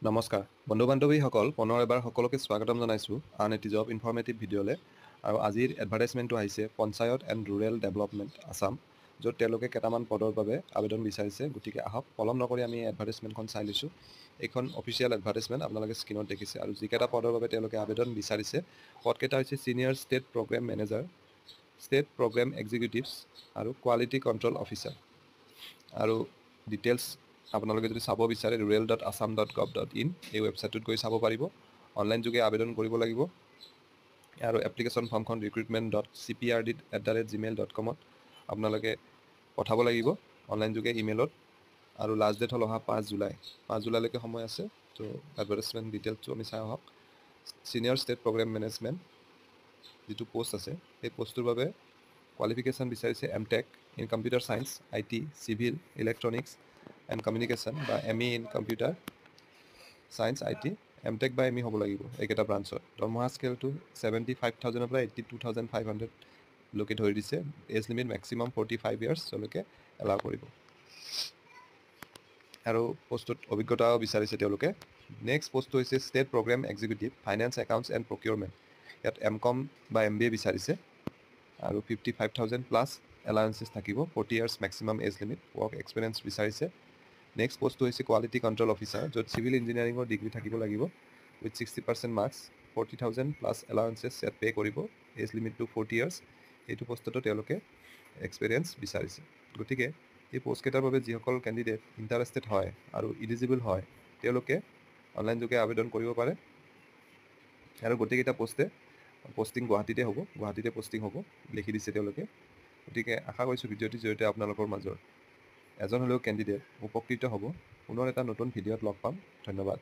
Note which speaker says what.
Speaker 1: নমস্কাৰ বন্ধু বান্ধৱীসকল পুনৰ এবাৰ সকলোকে স্বাগতম জনাইছোঁ আন এটি জব ইনফৰ্মেটিভ ভিডিঅ'লৈ আৰু আজিৰ এডভাৰটাইজমেণ্টটো আহিছে panchayat and rural development Assam য'ত তেওঁলোকে কেইটামান পদৰ বাবে আবেদন বিচাৰিছে গতিকে আহক পলম নকৰি আমি এডভাৰটাইজমেণ্টখন চাই লৈছোঁ এইখন অফিচিয়েল এডভাৰটাইজমেণ্ট আপোনালোকে স্ক্ৰীনত দেখিছে আৰু যিকেইটা পদৰ বাবে তেওঁলোকে আবেদন বিচাৰিছে পদকেইটা হৈছে senior state programme manager state programme executives আৰু কোৱালিটি কণ্ট্ৰল অফিচাৰ আৰু ডিটেইলছ আপোনালোকে যদি চাব বিচাৰে rural.assam.gov.in এই ৱেবছাইটটোত গৈ চাব পাৰিব অনলাইন যোগে আবেদন কৰিব লাগিব আৰু এপ্লিকেশ্যন ফৰ্মখন recruitment.cprd@gmail.com আপোনালোকে পঠাব লাগিব অনলাইন যোগে ইমেইলত আৰু লাষ্ট ডেট হ'ল অহা 5 জুলাই 5 জুলাইলৈকে সময় আছে তো এডভাৰটাইজমেণ্ট ডিটেইলছটো আমি চাই আহক ছিনিয়ৰ ষ্টেট প্ৰগ্ৰেম মেনেজমেণ্ট যিটো পোষ্ট আছে সেই পোষ্টটোৰ বাবে কোৱালিফিকেশ্যন বিচাৰিছে M Tech in computer science IT civil electronics and communication বা ME in computer science IT M Tech বা ME হ'ব লাগিব এইকেইটা ব্ৰাঞ্চত দৰমহা স্কেলটো 75,000 পৰা 82,500 লৈকে ধৰি দিছে এজ লিমিট মেক্সিমাম 45 ইয়াৰ্ছলৈকে এলাউ কৰিব আৰু পোষ্টত অভিজ্ঞতাও বিচাৰিছে তেওঁলোকে নেক্সট পোষ্টটো হৈছে state programme executive finance accounts and procurement ইয়াত MCOM বা MBA বিচাৰিছে আৰু 55,000 প্লাছ এলাউন্সেছ থাকিব 40 years maximum age limit work experience বিচাৰিছে নেক্সট পোষ্টটো হৈছে কোৱালিটি কণ্ট্ৰল অফিচাৰ য'ত চিভিল ইঞ্জিনিয়াৰিঙৰ ডিগ্ৰী থাকিব লাগিব উইথ 60% মাৰ্কছ 40,000 প্লাছ এলাউন্সেছ ইয়াত পে' কৰিব এজ লিমিটটো 40 ইয়াৰ্ছ এইটো পোষ্টতো তেওঁলোকে এক্সপিৰিয়েঞ্চ বিচাৰিছে গতিকে এই পোষ্টকেইটাৰ বাবে যিসকল কেণ্ডিডেট ইণ্টাৰেষ্টেড হয় আৰু ইলিজিবল হয় তেওঁলোকে অনলাইন যোগে আবেদন কৰিব পাৰে আৰু গোটেইকেইটা পষ্টিং গুৱাহাটীতে হ'ব গুৱাহাটীতে পষ্টিং হ'ব লিখি দিছে তেওঁলোকে গতিকে আশা কৰিছোঁ ভিডিঅ'টিৰ জৰিয়তে আপোনালোকৰ মাজৰ এজন হ'লেও কেণ্ডিডেট উপকৃত হ'ব পুনৰ এটা নতুন ভিডিঅ'ত লগ পাম ধন্যবাদ